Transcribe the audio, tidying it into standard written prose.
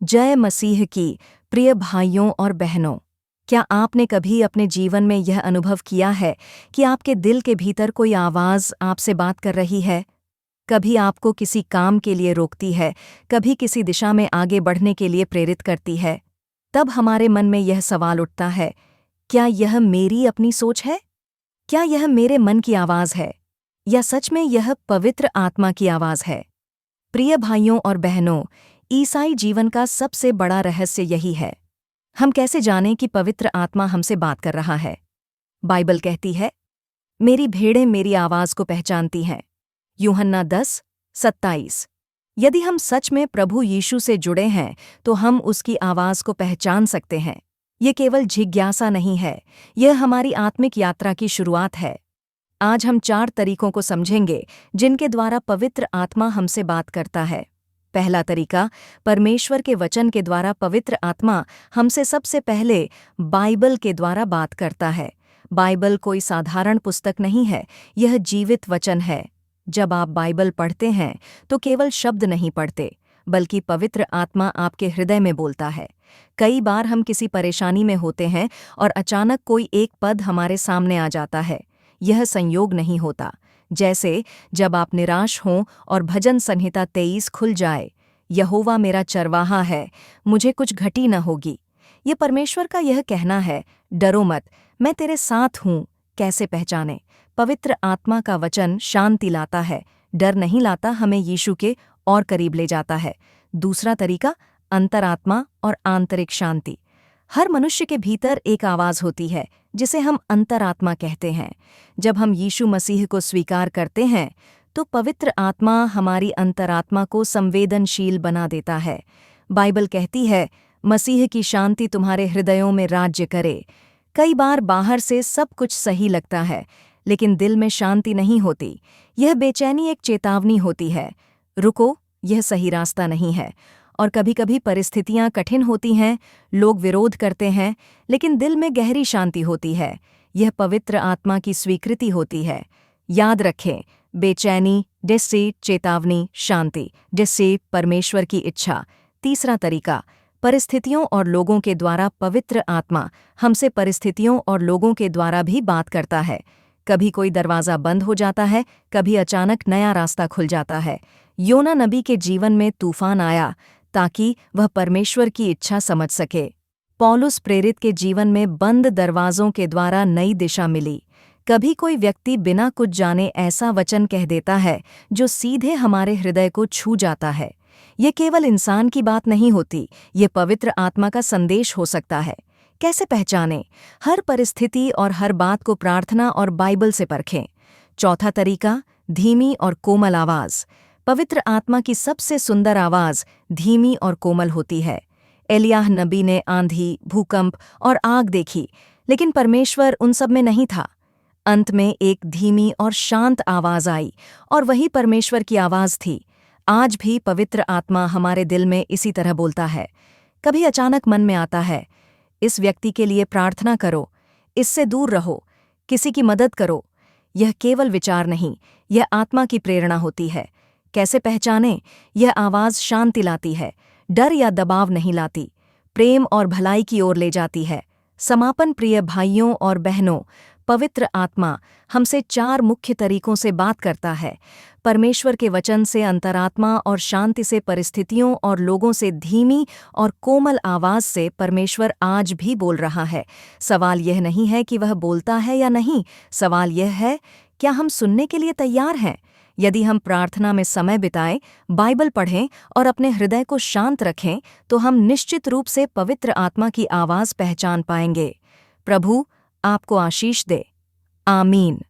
जय मसीह की। प्रिय भाइयों और बहनों, क्या आपने कभी अपने जीवन में यह अनुभव किया है कि आपके दिल के भीतर कोई आवाज़ आपसे बात कर रही है? कभी आपको किसी काम के लिए रोकती है, कभी किसी दिशा में आगे बढ़ने के लिए प्रेरित करती है। तब हमारे मन में यह सवाल उठता है, क्या यह मेरी अपनी सोच है? क्या यह मेरे मन की आवाज़ है? या सच में यह पवित्र आत्मा की आवाज़ है? प्रिय भाइयों और बहनों, ईसाई जीवन का सबसे बड़ा रहस्य यही है। हम कैसे जानें कि पवित्र आत्मा हमसे बात कर रहा है? बाइबल कहती है, मेरी भेड़ें मेरी आवाज़ को पहचानती हैं। यूहन्ना 10:27। यदि हम सच में प्रभु यीशु से जुड़े हैं तो हम उसकी आवाज़ को पहचान सकते हैं। ये केवल जिज्ञासा नहीं है, यह हमारी आत्मिक यात्रा की शुरुआत है। आज हम 4 तरीकों को समझेंगे जिनके द्वारा पवित्र आत्मा हमसे बात करता है। पहला तरीका, परमेश्वर के वचन के द्वारा पवित्र आत्मा हमसे सबसे पहले बाइबल के द्वारा बात करता है। बाइबल कोई साधारण पुस्तक नहीं है, यह जीवित वचन है। जब आप बाइबल पढ़ते हैं तो केवल शब्द नहीं पढ़ते, बल्कि पवित्र आत्मा आपके हृदय में बोलता है। कई बार हम किसी परेशानी में होते हैं और अचानक कोई एक पद हमारे सामने आ जाता है। यह संयोग नहीं होता। जैसे जब आप निराश हों और भजन संहिता 23 खुल जाए, यहोवा मेरा चरवाहा है, मुझे कुछ घटी न होगी। ये परमेश्वर का यह कहना है, डरो मत, मैं तेरे साथ हूँ। कैसे पहचाने? पवित्र आत्मा का वचन शांति लाता है, डर नहीं लाता, हमें यीशु के और करीब ले जाता है। दूसरा तरीका, अंतरात्मा और आंतरिक शांति। हर मनुष्य के भीतर एक आवाज़ होती है जिसे हम अंतरात्मा कहते हैं। जब हम यीशु मसीह को स्वीकार करते हैं तो पवित्र आत्मा हमारी अंतरात्मा को संवेदनशील बना देता है। बाइबल कहती है, मसीह की शांति तुम्हारे हृदयों में राज्य करे। कई बार बाहर से सब कुछ सही लगता है, लेकिन दिल में शांति नहीं होती। यह बेचैनी एक चेतावनी होती है, रुको, यह सही रास्ता नहीं है। और कभी-कभी परिस्थितियां कठिन होती हैं, लोग विरोध करते हैं, लेकिन दिल में गहरी शांति होती है। यह पवित्र आत्मा की स्वीकृति होती है। याद रखें, बेचैनी जिससे चेतावनी, शांति जिससे परमेश्वर की इच्छा। तीसरा तरीका, परिस्थितियों और लोगों के द्वारा पवित्र आत्मा हमसे परिस्थितियों और लोगों के द्वारा भी बात करता है। कभी कोई दरवाज़ा बंद हो जाता है, कभी अचानक नया रास्ता खुल जाता है। योना नबी के जीवन में तूफान आया ताकि वह परमेश्वर की इच्छा समझ सके। पौलुस प्रेरित के जीवन में बंद दरवाज़ों के द्वारा नई दिशा मिली। कभी कोई व्यक्ति बिना कुछ जाने ऐसा वचन कह देता है जो सीधे हमारे हृदय को छू जाता है। ये केवल इंसान की बात नहीं होती, ये पवित्र आत्मा का संदेश हो सकता है। कैसे पहचानें? हर परिस्थिति और हर बात को प्रार्थना और बाइबल से परखें। चौथा तरीका, धीमी और कोमल आवाज़। पवित्र आत्मा की सबसे सुंदर आवाज़ धीमी और कोमल होती है। एलियाह नबी ने आंधी, भूकंप और आग देखी, लेकिन परमेश्वर उन सब में नहीं था। अंत में एक धीमी और शांत आवाज़ आई, और वही परमेश्वर की आवाज़ थी। आज भी पवित्र आत्मा हमारे दिल में इसी तरह बोलता है। कभी अचानक मन में आता है, इस व्यक्ति के लिए प्रार्थना करो, इससे दूर रहो, किसी की मदद करो। यह केवल विचार नहीं, यह आत्मा की प्रेरणा होती है। कैसे पहचानें? यह आवाज़ शांति लाती है, डर या दबाव नहीं लाती, प्रेम और भलाई की ओर ले जाती है। समापन, प्रिय भाइयों और बहनों, पवित्र आत्मा हमसे 4 मुख्य तरीकों से बात करता है। परमेश्वर के वचन से, अंतरात्मा और शांति से, परिस्थितियों और लोगों से, धीमी और कोमल आवाज़ से। परमेश्वर आज भी बोल रहा है। सवाल यह नहीं है कि वह बोलता है या नहीं, सवाल यह है, क्या हम सुनने के लिए तैयार हैं? यदि हम प्रार्थना में समय बिताएं, बाइबल पढ़ें और अपने हृदय को शांत रखें, तो हम निश्चित रूप से पवित्र आत्मा की आवाज़ पहचान पाएंगे। प्रभु आपको आशीष दे। आमीन।